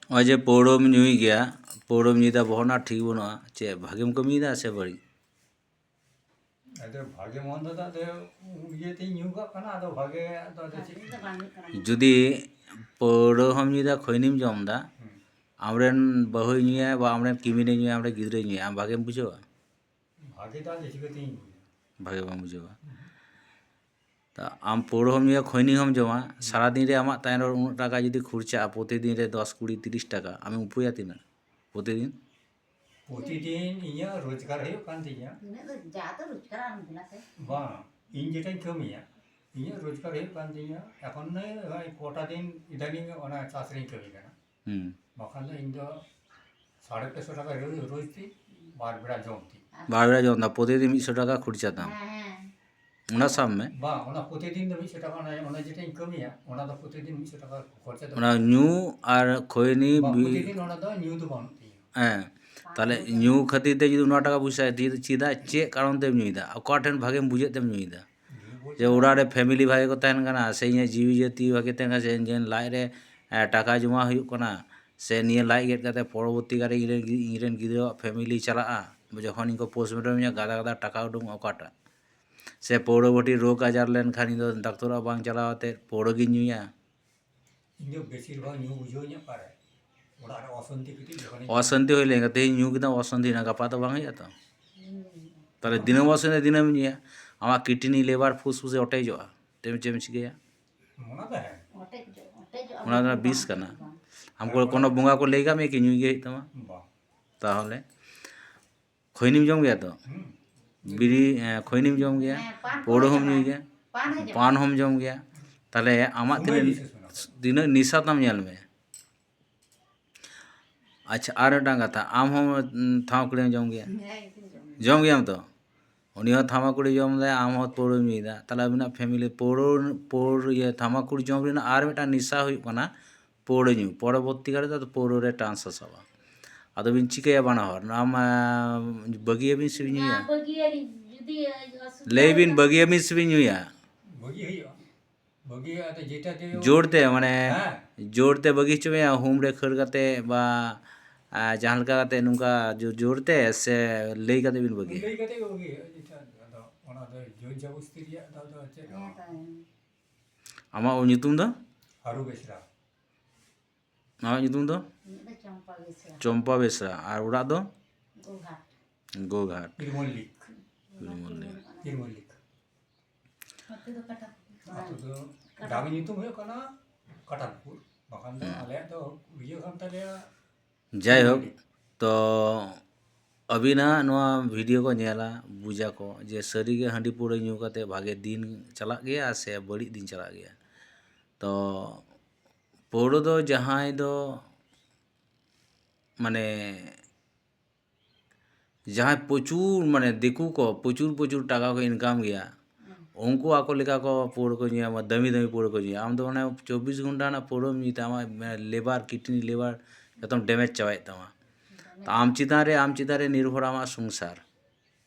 ᱱᱚᱜᱼᱚᱭ ᱡᱮ ᱯᱟᱹᱣᱨᱟᱹᱢ ᱧᱩᱭ ᱜᱮᱭᱟ, ᱯᱟᱹᱣᱨᱟᱹᱢ ᱧᱩᱭᱫᱟ ᱵᱚᱦᱚᱜ ᱨᱮᱱᱟᱜ ᱴᱷᱤᱠ ᱵᱟᱹᱱᱩᱜᱼᱟ, ᱪᱮᱫ ᱵᱷᱟᱜᱮᱢ ᱠᱟᱹᱢᱤᱭᱮᱫᱟ ᱥᱮ ᱵᱟᱹᱲᱤᱡ? ᱟᱫᱚ ᱵᱷᱟᱜᱮ ᱢᱚᱱᱫᱚ ᱫᱚ ᱟᱫᱚ ᱤᱭᱟᱹᱛᱮᱧ ᱧᱩ ᱠᱟᱜ ᱠᱟᱱᱟ, ᱟᱫᱚ ᱵᱷᱟᱜᱮ ᱟᱫᱚ ᱪᱮᱫ ᱡᱩᱫᱤ ᱯᱟᱹᱣᱨᱟᱹ ᱦᱚᱢ ᱧᱩᱭᱫᱟ, ᱠᱷᱚᱭᱱᱤᱢ ᱡᱚᱢᱫᱟ, ᱟᱢᱨᱮᱱ ᱵᱟᱹᱦᱩᱭ ᱧᱩᱭᱟ বা ᱟᱢᱨᱮᱱ ᱠᱤᱢᱤᱱᱮ ᱧᱩᱭᱟ, ᱟᱢᱨᱮᱱ ᱜᱤᱫᱽᱨᱟᱹᱭ ᱧᱩᱭᱟ, ᱟᱢ ᱵᱷᱟᱜᱮᱢ ᱵᱩᱡᱷᱟᱹᱣᱟ? ᱵᱷᱟᱜᱮ ᱫᱚ ᱟᱫᱚ ᱪᱤᱠᱟᱹᱛᱤᱧ ᱵᱩᱡᱟ? ᱵᱷᱟᱜᱮ ᱵᱟᱢ ᱵᱩᱡᱷᱟᱹᱣᱟ। তা ᱟᱢ ᱯᱟᱹᱣᱨᱟᱹ ᱦᱚᱢ ᱧᱩᱭᱟ, খৈনি ᱦᱚᱢ ᱡᱚᱢᱟ, ᱥᱟরাদিন রে আমার তাইনের উনার টাকা যদি খরচাটা প্রতিদিন রে 10, 20, 30 টাকা, আমি উপায়া তিনা প্রতিদিন প্রতিদিন ইᱧᱟᱹᱜ রোজগার ᱦᱩᱭᱩᱜ ᱠᱟᱱ ᱛᱤᱧᱟ ᱵᱟᱝ ᱤᱧ ᱡᱮᱴᱟᱧ ᱠᱟᱹᱢᱤᱭᱟ ᱤᱧᱟᱹᱜ ᱨᱳᱡᱽᱜᱟᱨ ᱦᱩᱭᱩᱜ ᱠᱟᱱ ᱛᱤᱧᱟ ᱮᱠᱷᱚᱱ ᱠᱚᱴᱟ ᱫᱤᱱ ᱤদানিং ᱚᱱᱟ ᱪᱟᱥ ᱨᱤᱧ ᱠᱟᱹᱢᱤ ᱠᱟᱱᱟ ᱵᱟᱠᱷᱟᱱ ᱫᱚ ᱤᱧ ᱫᱚ 550 টাকা রোজ দিই বার বেড়া ᱡᱚᱢ ᱛᱤᱧ বার বেলা জমদা প্রতিদিন 100 টাকা খরচা দাম ওনা সামনে ᱵᱟᱝ ᱚᱱᱟ প্রতিদিন ᱫᱚ 100 টাকা ᱚᱱᱟ যেটাᱧ ᱠᱟᱹᱢᱤᱭᱟ ᱚᱱᱟ ᱫᱚ প্রতিদিন 100 টাকা খরচা ᱫᱚ ওনা ᱧᱩ আর খৈনি প্রতিদিন ᱚᱱᱟ ᱫᱚ ᱧᱩ ᱫᱚ ᱵᱟᱹᱱᱩᱜ ᱛᱤᱧᱟ। হ্যাঁ, তাহলে ᱧᱩ ᱠᱷᱟᱹᱛᱤᱨ ᱛᱮ ᱡᱩᱫᱤ 9 টাকা পয়সা ᱪᱮᱫᱟᱜ ᱪᱮᱫ ᱠᱟᱨᱚᱱ ᱛᱮᱢ ᱧᱩᱭᱫᱟ? ᱚᱠᱟ ᱴᱷᱮᱱ ᱵᱷᱟᱜᱮᱢ ᱵᱩᱡᱷᱟᱹᱜ ᱛᱮᱢ ᱧᱩᱭᱫᱟ? যে ওরারে ফ্যামিলি ভাগে কো তাহেন কানা, সে ইᱧ ᱡᱤᱣᱤ ᱡᱟᱹᱛᱤ ᱵᱷᱟᱜᱮ ᱛᱟᱦᱮᱱ ᱠᱟᱱᱟ, ᱥᱮ ᱤᱧ ᱞᱟᱡ ᱨᱮ টাকা জমা ᱦᱩᱭᱩᱜ ᱠᱟᱱᱟ, ᱥᱮ ᱱᱤᱭᱟᱹ ᱞᱟᱡ ᱜᱮᱫ ᱠᱟᱛᱮ ᱯᱚᱨᱚᱵᱚᱨᱛᱤ ᱠᱟলে ᱤᱧᱨᱮᱱ ᱜᱤᱫᱽᱨᱟᱹᱣᱟᱜ ᱯᱷ্যামিলি ᱪᱟᱞᱟᱜᱼᱟ, ᱡᱚᱠᱷᱚᱱ ᱤᱧ ᱠᱚ ᱯᱳস্টᱢᱚর্টᱮᱢᱤᱧᱟ ᱜᱟᱫᱟ ᱜᱟᱫᱟ টাকা ᱩᱰᱩᱝᱚᱜᱼᱟ, ᱚᱠᱟᱴᱟᱜ? ᱥᱮ ᱯᱟᱹᱣᱨᱟᱹᱵᱷᱟᱹᱴᱤ ᱨᱳᱜᱽ ᱟᱡᱟᱨ ᱞᱮᱱᱠᱷᱟᱱ ᱤᱧ ᱫᱚ ᱰᱟক্তার ᱚᱲᱟᱜ ᱵᱟᱝ ᱪᱟᱞᱟᱣ ᱠᱟᱛᱮ ᱯᱟᱹᱣᱨᱟᱹᱜᱤᱧ ᱧᱩᱭᱟ? ᱤᱧ ᱫᱚ ᱵᱮᱥᱤᱨ ᱵᱷᱟᱜ ᱧᱩ ᱵᱩᱡᱷᱟᱹᱣᱤᱧᱟ ᱚᱠᱟᱨᱮ ᱚᱲᱟᱜ ᱨᱮ ᱚᱥᱟᱱᱛᱤ ᱠᱟᱹᱴᱤᱡ ᱡᱚᱠᱷᱚᱱᱤᱧ অশান্তি ᱦᱩᱭ ᱞᱮᱱᱠᱷᱟᱱ ᱛᱮᱦᱮᱧ ᱧᱩ ᱠᱮᱫᱟᱢ ᱚশান্তি ᱦᱩᱭᱱᱟ, ᱜᱟᱯᱟ ᱫᱚ ᱵᱟᱝ ᱦᱩᱭᱩᱜᱼᱟ ᱛᱚ? তাহলে দিনের অশান্তি দিনেম ᱧᱩᱭᱟ, ᱟᱢᱟᱜ কিডনি লিভার ফুসফুসে অটেজᱚᱜᱼᱟ, ᱛᱮᱢ ᱪᱮᱫ ᱮᱢ ᱪᱤᱠᱟᱹᱭᱟ? ᱚᱱᱟ ᱫᱚ ᱦᱮᱸ ᱚᱱᱟ ᱫᱚ ᱵᱤᱥ ᱠᱟᱱᱟ। ᱟᱢᱠᱚ ᱠᱳᱱᱳ ᱵᱚᱸᱜᱟ ᱠᱚ ᱞᱟᱹᱭ ᱠᱟᱜ ᱢᱮᱭᱟ ᱠᱤ ᱧᱩᱭ ᱜᱮ ᱦᱩᱭᱩᱜ ᱛᱟᱢᱟ? ᱵᱟᱝ তাহলে খৈনিম জম গেয়া তো, বিড়ি খৈনিম জম গেয়া, পৌড়ো হম ᱧᱩᱭ ᱜᱮᱭᱟ, পান হম জম গেয়া, তাহলে আমার তিনাᱹᱜ নিশা তাম ᱧᱮᱞ ᱢᱮ। আচ্ছা, আর একটা কথা, আম হম থামাকুড়িম জম গেয়া, জম গেয়াম তো? উনি হᱚᱸ থামাকুড়ি জম দেয়, আম হᱚᱸ ᱯᱟᱹᱣᱨᱟᱹ ᱧᱩᱭᱫᱟ, তাহলে ᱟᱵᱤᱱᱟᱜ ᱯᱷ্যামিলি ᱯᱟᱹᱣᱨᱟᱹ থামাকুড়ি জম ᱨᱮᱱᱟᱜ আর ᱢᱤᱫᱴᱟᱝ নিশা ᱦᱩᱭᱩᱜ ᱠᱟᱱᱟ ᱯᱟᱹᱣᱨᱟᱹ ᱧᱩ। ᱯᱚᱨᱚᱵᱚর্তী ᱠᱟলে ᱫᱚ ᱯᱟᱹᱣᱨᱟᱹ ᱨᱮ ᱴᱟᱱ ᱥᱟᱥᱟᱵᱟ। ᱟᱫᱚ ᱵᱤᱱ ᱪᱤᱠᱟᱹᱭᱟ ᱵᱟᱱᱟ ᱦᱚᱲ? ᱟᱢ ᱵᱟᱹᱜᱤᱭᱟᱵᱤᱱ ᱥᱮ ᱵᱤᱱ ᱧᱩᱭᱟ? ᱞᱟᱹᱭ ᱵᱤᱱ ᱵᱟᱹᱜᱤᱭᱟᱵᱤᱱ ᱥᱮ ᱵᱤᱱ ᱧᱩᱭᱟ? ᱵᱷᱟᱹᱜᱤ ᱦᱩᱭᱩᱜᱼᱟ ᱵᱷᱟᱹᱜᱤ ᱟᱫᱚ ᱡᱮᱴᱟ ᱡᱳᱨᱛᱮ ᱢᱟᱱᱮ ᱡᱳᱨᱛᱮ ᱵᱟᱹᱜᱤ ᱦᱚᱪᱚ ᱢᱮᱭᱟ, ᱦᱩᱢ ᱨᱮ ᱠᱷᱟᱹᱲ ᱠᱟᱛᱮ ᱵᱟ ᱡᱟᱦᱟᱸ ᱞᱮᱠᱟ ᱠᱟᱛᱮ ᱱᱚᱝᱠᱟ ᱡᱳᱨᱛᱮ, ᱥᱮ ᱞᱟᱹᱭ ᱠᱟᱛᱮ ᱵᱤᱱ ᱵᱟᱹᱜᱤᱭᱟ? ᱞᱟᱹᱭ ᱠᱟᱛᱮ ᱜᱮ ᱵᱷᱟᱹᱜᱤ ᱦᱩᱭᱩᱜᱼᱟ ᱡᱮᱴᱟ ᱟᱫᱚ ᱚᱱᱟ ᱫᱚ ᱡᱳᱨ ᱡᱚᱵᱚᱥᱛᱤ ᱨᱮᱭᱟᱜ ᱫᱚ ᱪᱮᱫ ᱟᱢᱟᱜ ᱧᱩᱛᱩᱢ ᱫᱚ? ᱦᱟᱨᱩ ᱵᱮᱥᱨᱟ। ᱟᱢᱟᱜ ᱧᱩᱛᱩᱢ ᱫᱚ? চম্পা বেসরা। আর ওড়াᱜ ᱫᱚ? গোঘাট। পীর মল্লিক। পীরমল্লিক। পীর মল্লিক। ᱟᱛᱳ ᱫᱚ ᱰᱟᱝ ᱧᱩᱛᱩᱢ ᱦᱩᱭᱩᱜ ᱠᱟᱱᱟ ᱠᱟᱴᱟᱱᱯᱩᱨ, ᱵᱟᱠᱷᱟᱱ ᱫᱚ ᱟᱞᱮᱭᱟᱜ ᱫᱚ ᱤᱭᱟᱹ ᱠᱟᱱ ᱛᱟᱞᱮᱭᱟ যাই হোক, তো ᱟᱹᱵᱤᱱᱟᱜ ᱱᱚᱣᱟ ᱵᱷᱤᱰᱤᱭᱳ ᱠᱚ ᱧᱮᱞᱟ, ᱵᱩᱡᱟᱠᱚ ᱡᱮ ᱥᱟᱹᱨᱤᱜᱮ ᱦᱟᱺᱰᱤ ᱯᱟᱹᱣᱨᱟᱹ ᱧᱩ ᱠᱟᱛᱮ ᱵᱷᱟᱜᱮ ᱫᱤᱱ ᱪᱟᱞᱟᱜ ᱜᱮᱭᱟ ᱥᱮ ᱵᱟᱹᱲᱤᱡ ᱫᱤᱱ ᱪᱟᱞᱟᱜ ᱜᱮᱭᱟ। ᱛᱚ ᱯᱟᱹᱣᱨᱟᱹ ᱫᱚ ᱡᱟᱦᱟᱸᱭ ᱫᱚ ᱢᱟᱱᱮ ᱡᱟᱦᱟᱸᱭ ᱯᱨᱚᱪুর মানে ᱫᱤᱠᱩ ᱠᱚ ᱯᱨᱚচুর টাকা ᱠᱚ ᱤᱱᱠᱟᱢ ᱜᱮᱭᱟ, ᱩᱱᱠᱩ ᱟᱠᱚ ᱞᱮᱠᱟ ᱠᱚ ᱯᱟᱹᱣᱨᱟᱹ ᱠᱚ ᱧᱩᱭᱟ, ᱫᱟᱹᱢᱤ ᱫᱟᱹᱢᱤ ᱯᱟᱹᱣᱨᱟᱹ ᱠᱚ ᱧᱩᱭᱟ। ᱟᱢ ᱫᱚ ᱢᱟᱱᱮ 24 ঘন্টা ᱨᱮᱱᱟᱜ ᱯᱟᱹᱣᱨᱟᱹᱢ ᱧᱩᱭ ᱛᱮ ᱟᱢᱟᱜ লিভার কিডনি লিভার ᱡᱚᱛᱚᱢ ᱰᱮᱢᱮᱡᱽ ᱪᱟᱵᱟᱭᱮᱫ ᱛᱟᱢᱟ। তা ᱟᱢ ᱪᱮᱛᱟᱱ ᱨᱮ নির্ভর আমার সংসার,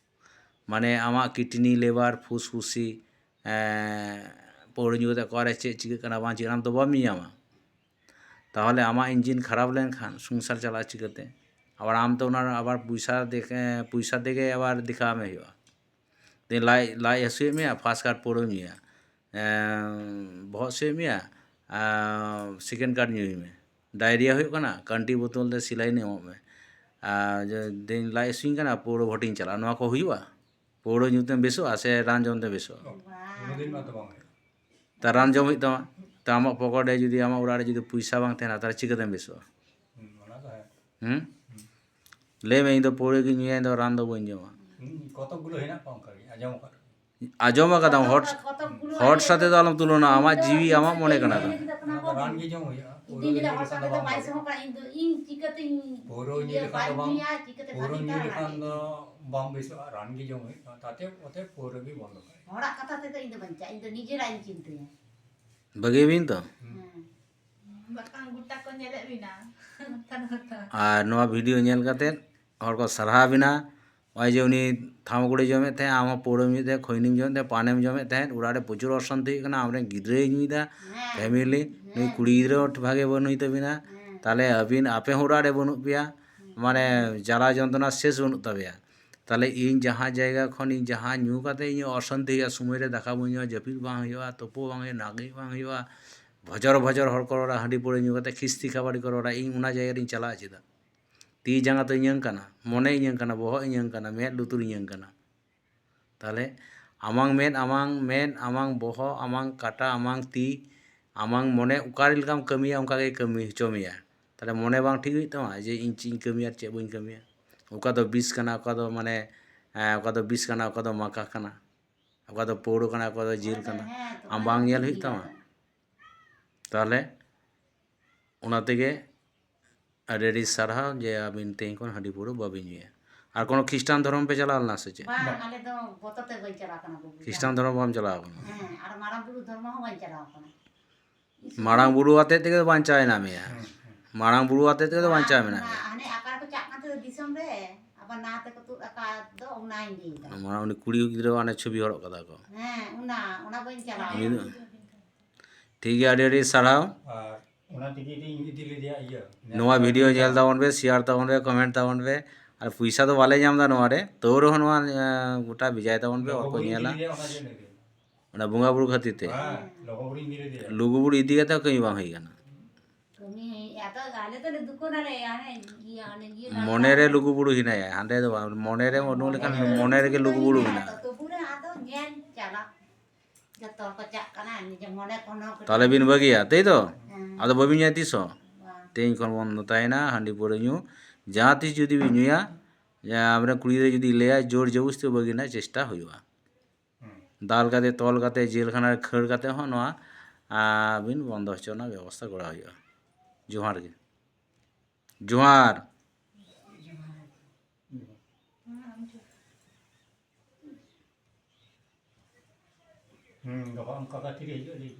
মানে আমার কিডনি লিভার ফুসফুসি পৌরো ᱧᱩ ᱠᱟᱛᱮ ᱚᱠᱟᱨᱮ ᱪᱮᱫ ᱪᱤᱠᱟᱹᱜ ᱠᱟᱱᱟ ᱵᱟᱝ ᱪᱤᱠᱟᱹᱜ ᱠᱟᱱᱟ ᱟᱢ ᱫᱚ ᱵᱟᱢ ᱧᱟᱢᱟ। তাহলে আমার ইঞ্জিন খারাপ লেনখান সংসার চালায় চিকাতে? আবার আম তো ওনার আবার পয়সা দেখে আবার দেখামে ᱦᱩᱭᱩᱜᱼᱟ। ᱞᱟᱡ ᱦᱟᱹᱥᱩᱭᱮᱫ ᱢᱮᱭᱟ, ᱯᱷᱟᱥᱴ ᱠᱟᱨᱰ ᱯᱟᱹᱣᱨᱟᱹ ᱧᱩᱭᱟ, ᱵᱚᱦᱚᱜ ᱦᱟᱹᱥᱩᱭᱮᱫ ᱢᱮᱭᱟ, সেকেন্ড কার্ড ᱧᱩᱭ ᱢᱮ, ডায়রিয়া ᱦᱩᱭᱩᱜ ᱠᱟᱱᱟ, ᱠᱟᱱᱴᱤ বোতল ᱛᱮ সিলাইন ᱮᱢᱚᱜ ᱢᱮ, ᱞᱟᱡ ᱦᱟᱹᱥᱩᱧ ᱠᱟᱱᱟ ᱯᱟᱹᱣᱨᱟᱹ ᱵᱷᱚᱴᱤᱧ ᱪᱟᱞᱟᱜᱼᱟ, ᱱᱚᱣᱟ ᱠᱚ ᱦᱩᱭᱩᱜᱼᱟ? ᱯᱟᱹᱣᱨᱟᱹ ᱧᱩᱛᱮᱢ ᱵᱮᱥᱚᱜᱼᱟ ᱥᱮ ᱨᱟᱱ ᱡᱚᱢᱛᱮ ᱵᱮᱥᱚᱜᱼᱟ? কোনোদিন মাত্র বাংলা তা রান ᱡᱚᱢ ᱦᱩᱭᱩᱜ ᱛᱟᱢᱟ। তা আমার পকেটে যদি আমার ওড়ারে যদি পয়সা বাং ᱛᱟᱦᱮᱱᱟ তাহলে ᱪᱤᱠᱟᱹᱛᱮᱢ ᱵᱮᱥᱚᱜᱼᱟ? ᱚᱱᱟ ᱫᱚ ᱦᱮᱸ ᱞᱟᱹᱭ ᱢᱮ ᱤᱧ ᱫᱚ ᱯᱟᱹᱣᱨᱟᱹ ᱜᱤᱧ ᱧᱩᱭᱟ, ᱤᱧ ᱫᱚ ᱨᱟᱱ ᱫᱚ ᱵᱟᱹᱧ ᱡᱚᱢᱟ। কতগুলো হেনাক অঙ্কারি আজম কর আজম আকাদাম হট সাথে তো আলম তুলনা, আমার জিবি আমার মনে কানা তো রান গি জম হইয়া পৌরো নিয়ে লেখান দো বাম বেশি রান গি জম হই তাতে ওতে পৌরো গি বন্ধ করে হড়া কথা তে ইন্দো বাঞ্চা ইন্দো নিজের আইন চিনতে ᱵᱟᱹᱜᱤᱭᱟᱵᱤᱱ ᱛᱚ? বাকান গুটা কো নেলে বিনা আর ᱱᱚᱣᱟ ᱵᱷᱤᱰᱤᱭᱳ ᱧᱮᱞ ᱠᱟᱛᱮᱫ ᱦᱚᱲ ᱠᱚ ᱥᱟᱨᱦᱟᱣ ᱵᱤᱱᱟ। ᱱᱚᱜᱼᱚᱭ ᱡᱮ ᱩᱱᱤ ᱛᱷᱟᱢᱟᱠᱩᱲᱤ ᱡᱚᱢᱮᱫ ᱛᱟᱦᱮᱸᱫ, ᱟᱢ ᱦᱚᱸ ᱯᱟᱹᱣᱨᱟᱹᱢ ᱧᱩᱭᱮᱫ ᱛᱟᱦᱮᱸᱫ, ᱠᱷᱚᱭᱱᱤᱢ ᱡᱚᱢᱮᱫ ᱛᱟᱦᱮᱸᱫ, ᱯᱟᱱᱮᱢ ᱡᱚᱢᱮᱫ ᱛᱟᱦᱮᱸᱫ, ᱚᱲᱟᱜ ᱨᱮ ᱯᱨᱚᱪুর অশান্তি ᱦᱩᱭᱩᱜ ᱠᱟᱱᱟ, ᱟᱢᱨᱮᱱ ᱜᱤᱫᱽᱨᱟᱹᱭ ᱧᱩᱭᱫᱟ, ᱯᱷ্যামিলি ᱱᱩᱭ ᱠᱩᱲᱤ ᱜᱤᱫᱽᱨᱟᱹ ᱵᱷᱟᱜᱮ ᱵᱟᱹᱱᱩᱭ ᱛᱟᱹᱵᱤᱱᱟ, তাহলে আবিন আপে ᱦᱚᱲᱟᱜ ᱨᱮ ᱵᱟᱹᱱᱩᱜ ᱯᱮᱭᱟ ᱢᱟᱱᱮ ᱡᱟᱞᱟ ᱡᱚᱱᱛᱨᱚণᱟ শেষ ᱵᱟᱹᱱᱩᱜ ᱛᱟᱯᱮᱭᱟ তাহলে ᱤᱧ ᱡᱟᱦᱟᱸ ᱡᱟᱭᱜᱟ ᱠᱷᱚᱱ ᱤᱧ ᱡᱟᱦᱟᱸ ᱧᱩ ᱠᱟᱛᱮ ᱤᱧ ᱚᱥᱟᱱᱛᱤ ᱦᱩᱭᱩᱜᱼᱟ ᱥᱚᱢᱚᱭ ᱨᱮ ᱫᱟᱠᱟ ᱵᱟᱹᱧ ᱧᱩᱟ ᱡᱟᱹᱯᱤᱫ ᱵᱟᱝ ᱦᱩᱭᱩᱜᱼᱟ ᱛᱩᱯᱩ ᱵᱟᱝ ᱦᱩᱭᱩᱜᱼᱟ ᱱᱟᱜᱮ ᱵᱟᱝ ᱦᱩᱭᱩᱜᱼᱟ ᱵᱷᱚᱡᱚᱨ ᱵᱷᱚᱡᱚᱨ ᱦᱚᱲ ᱠᱚ ᱨᱚᱲᱟ ᱦᱟᱺᱰᱤ ᱯᱟᱹᱣᱨᱟᱹ ᱧᱩ ᱠᱟᱛᱮ খিস্তি ᱠᱷᱟᱵᱟᱨᱤ ᱠᱚ ᱨᱚᱲᱟ ᱤᱧ ᱚᱱᱟ ᱡᱟᱭᱜᱟ ᱨᱤᱧ ᱪᱟᱞᱟᱜᱼᱟ ᱪᱮᱫᱟᱜ ᱛᱤ ᱡᱟᱸᱜᱟ ᱛᱚ ᱤᱧᱟᱹᱝ ᱠᱟᱱᱟ ᱢᱚᱱᱮ ᱤᱧᱟᱹᱝ ᱠᱟᱱᱟ ᱵᱚᱦᱚᱜ ᱤᱧᱟᱹᱝ ᱠᱟᱱᱟ ᱢᱮᱫ ᱞᱩᱛᱩᱨ ᱤᱧᱟᱹᱝ ᱠᱟᱱᱟ তাহলে ᱟᱢᱟᱝ ᱢᱮᱫ ᱟᱢᱟᱝ ᱵᱚᱦᱚᱜ ᱟᱢᱟᱝ ᱠᱟᱴᱟ ᱟᱢᱟᱝ ᱛᱤ ᱟᱢᱟᱝ ᱢᱚᱱᱮ ᱚᱠᱟ ᱞᱮᱠᱟᱢ ᱠᱟᱹᱢᱤᱭᱟ ᱚᱱᱠᱟ ᱜᱮ ᱠᱟᱹᱢᱤ ᱦᱚᱪᱚ ᱢᱮᱭᱟ তাহলে ᱢᱚᱱᱮ ᱵᱟᱝ ᱴᱷᱤᱠ ᱦᱩᱭᱩᱜ ᱛᱟᱢᱟ ᱡᱮ ᱤᱧ ᱪᱮᱫ ᱤᱧ ᱠᱟᱹᱢᱤᱭᱟ ᱪᱮᱫ ᱵᱟᱹᱧ ᱠᱟᱹᱢᱤᱭᱟ ᱚᱠᱟ ᱫᱚ ᱵᱤᱥ ᱠᱟᱱᱟ ᱚᱠᱟ ᱫᱚ ᱢᱟᱱᱮ ᱚᱠᱟ ᱫᱚ ᱵᱤᱥ ᱠᱟᱱᱟ ᱚᱠᱟ ᱫᱚ ᱢᱟᱠᱟ ᱠᱟᱱᱟ ᱚᱠᱟ ᱫᱚ ᱯᱟᱹᱣᱨᱟᱹ ᱠᱟᱱᱟ ᱚᱠᱟ ᱫᱚ ᱡᱤᱞ ᱠᱟᱱᱟ ᱟᱢ ᱵᱟᱝ ᱧᱮᱞ ᱦᱩᱭᱩᱜ ᱛᱟᱢᱟ তাহলে ᱚᱱᱟ ᱛᱮᱜᱮ ᱟᱹᱰᱤ ᱟᱹᱰᱤ ᱥᱟᱨᱦᱟᱣ ᱡᱮ ᱟᱹᱵᱤᱱ ᱛᱮᱦᱮᱧ ᱠᱷᱚᱱ ᱦᱟᱺᱰᱤ ᱯᱟᱹᱣᱨᱟᱹ ᱵᱟᱵᱤᱱ ᱧᱩᱭᱟ ᱟᱨ কোনো খ্রিস্টান ধর্ম ᱯᱮ ᱪᱟᱞᱟᱣ ᱞᱮᱱᱟ ᱥᱮ ᱪᱮᱫ ᱵᱟᱝ ᱟᱞᱮ ᱫᱚ ᱵᱚᱛᱚᱨ ᱛᱮ ᱵᱟᱹᱧ ᱪᱟᱞᱟᱣ ᱠᱟᱱᱟ ᱵᱟᱵᱩ খ্রিস্টান ধর্ম ᱵᱟᱢ ᱪᱟᱞᱟᱣ ᱠᱟᱱᱟ ᱦᱮᱸ ᱟᱨ ᱢᱟᱨᱟᱝ ᱵᱩᱨᱩ ᱫᱷᱚᱨᱢᱚ ᱦᱚᱸ ᱵᱟᱹᱧ ᱪᱟᱞᱟᱣ ᱠᱟᱱᱟ ᱢᱟᱨᱟᱝ ᱵᱩᱨᱩ ᱟᱛᱮᱫ ᱛᱮᱜᱮ ᱵᱟᱧᱪᱟᱣ ᱦᱮᱱᱟᱜ ᱢᱮᱭᱟ ᱢᱟᱨᱟᱝ ᱵᱩᱨᱩ ᱟᱛᱮᱫ ᱛᱮᱜᱮ ᱵᱟᱧᱪᱟᱣ ᱢᱮᱱᱟᱜ ᱢᱮᱭᱟ ᱦᱟᱱᱮ ᱟᱠᱟ ᱨᱮᱠᱚ ᱪᱟᱜ ᱠᱟᱱ ᱛᱟᱦᱮᱸ ᱫᱤᱥᱚᱢ ᱨᱮ ᱟᱵᱟᱨ ᱱᱟᱣᱟ ᱛᱮᱠᱚ ᱛᱩᱫ ᱟᱠᱟᱫ ᱫᱚ ᱚᱱᱟᱧ ᱞᱟᱹᱭᱫᱟ ᱢᱟᱨᱟᱝ ᱩᱱᱤ ᱠᱩᱲᱤ ᱜᱤᱫᱽᱨᱟᱹ ᱚᱱᱮ ᱪᱷᱚᱵᱤ ᱦᱚᱨᱚᱜ ᱠᱟᱫᱟ ᱠᱚ ᱦᱮᱸ ᱚᱱᱟ ᱵᱟᱹᱧ ᱪᱟᱞᱟᱣ ᱩᱱᱤ ᱫᱚ ᱠᱟᱱᱟ ᱴᱷᱤᱠ ᱜᱮᱭᱟ ᱟᱹᱰᱤ ᱟᱹᱰᱤ ᱥᱟᱨᱦᱟᱣ ᱟᱨ ᱚᱱᱟ ᱛᱮᱜᱮ ᱤᱧ ᱤᱫᱤ ᱞᱮᱫᱮᱭᱟ ᱤᱭᱟᱹ ᱱᱚᱣᱟ ᱵᱷᱤᱰᱤᱭᱳ ᱧᱮᱞ ᱛᱟᱵᱚᱱ ᱯᱮ শেয়ার ᱛᱟᱵᱚᱱ ᱯᱮ ᱠᱚᱢᱮন্ᱴ ᱛᱟᱵᱚᱱ ᱯᱮ ᱟᱨ ᱯᱚᱭᱥᱟ ᱫᱚ ᱵᱟᱞᱮ ᱧᱟᱢ ᱮᱫᱟ ᱱᱚᱣᱟ ᱨᱮ ᱛᱟᱹᱣ ᱨᱮᱦᱚᱸ ᱱᱚᱣᱟ ᱜᱚᱴᱟ ᱵᱷᱮᱡᱟᱭ ᱛᱟᱵᱚᱱ ᱯᱮ ᱦᱚᱲ ᱠᱚ ᱞᱚᱜᱚᱵᱩᱨᱩᱧ ᱤᱫᱤ ᱧᱮᱞᱟ ᱞᱮᱫᱮᱭᱟ ᱚᱱᱟ ᱡᱮᱱᱚ ᱜᱮ ᱚᱱᱟ ᱵᱚᱸᱜᱟ ᱵᱩᱨᱩ ᱠᱷᱟᱹᱛᱤᱨ ᱛᱮ ᱦᱮᱸ ᱞᱚᱜᱚᱵᱩᱨᱩᱧ ᱤᱫᱤ ᱞᱮᱫᱮᱭᱟ ᱞᱩᱜᱩᱵᱩᱨᱩ ᱤᱫᱤ ᱠᱟᱛᱮ ᱠᱟᱹᱢᱤ ᱵᱟᱝ ᱦᱩᱭ ᱠᱟᱱᱟ ᱠᱟᱹᱢᱤ ᱮত ᱟᱞᱮ ᱫᱚ ᱫᱩᱠᱟᱹᱱᱟᱞᱮ ᱦᱟᱱᱮ ᱤᱭᱟᱹ ᱢᱚᱱᱮ ᱨᱮ ᱞᱩᱜᱩᱵᱩᱨᱩ ᱦᱮᱱᱟᱭᱟ ᱦᱟᱸᱰᱮ ᱫᱚ ᱵᱟᱝ ᱢᱚᱱᱮ ᱨᱮ ᱩᱰᱩᱝ ᱞᱮᱠᱷᱟᱱ ᱢᱚᱱᱮ ᱨᱮᱜᱮ ᱞᱩᱜᱩᱵᱩᱨᱩ ᱢᱮᱱᱟᱜᱼᱟ ᱛᱚᱵᱩ ᱨᱮ ᱟᱫᱚ ᱧᱮᱞ ᱪᱟᱞᱟᱜ ᱡᱚᱛᱚ ᱠᱚ ᱪᱟᱜ ᱠᱟᱱᱟ ᱱᱤᱡᱮ ᱢᱚᱱᱮ ᱠᱷᱚᱱ ᱦᱚᱸ তাহলে বিন বাগিয়া তাই তো ᱦᱮᱸ আদᱚ ᱵᱟᱵᱤᱱ ᱧᱩᱭᱟ ᱛᱤᱥ ᱦᱚᱸ ᱵᱟᱝ ᱛᱮᱦᱮᱧ ᱠᱷᱚᱱ ᱵᱚᱱᱫᱚ ᱛᱟᱦᱮᱱᱟ ᱦᱟᱺᱰᱤ ᱯᱟᱹᱣᱨᱟᱹ ᱧᱩ ᱡᱟᱦᱟᱸ ᱛᱤᱥ ᱡᱩᱫᱤ ᱵᱤᱱ ᱧᱩᱭᱟ ᱟᱵᱮᱱ ᱠᱩᱲᱤ ᱜᱤᱫᱽᱨᱟᱹ ᱡᱩᱫᱤ ᱞᱟᱹᱭᱟᱭ ᱡᱳᱨ ᱡᱚᱵᱚᱥᱛᱤ ᱵᱟᱹᱜᱤ ᱨᱮᱱᱟᱜ ᱪᱮᱥᱴᱟ ᱦᱩᱭᱩᱜᱼᱟ ᱫᱟᱞ ᱠᱟᱛᱮ ᱛᱚᱞ ᱠᱟᱛᱮ ᱡᱮᱞখানা ᱨᱮ ᱠᱷᱟᱹᱲ ᱠᱟᱛᱮ ᱦᱚᱸ ᱱᱚᱣᱟ ᱟᱹᱵᱤᱱ ᱵᱚᱱᱫᱚ ᱦᱚᱪᱚ ᱨᱮᱱᱟᱜ ᱵᱮᱵᱚᱥᱛᱷᱟ ᱠᱚᱨᱟᱣ ᱦᱩᱭᱩᱜᱼᱟ ᱡᱚᱦᱟᱨ ᱜᱮ ᱡᱚᱦᱟᱨ ᱜᱟᱯᱟ ᱚᱱᱠᱟ ᱠᱟᱛᱮ ᱜᱮ ᱦᱤᱡᱩᱜ ᱞᱟᱹᱜᱤᱫ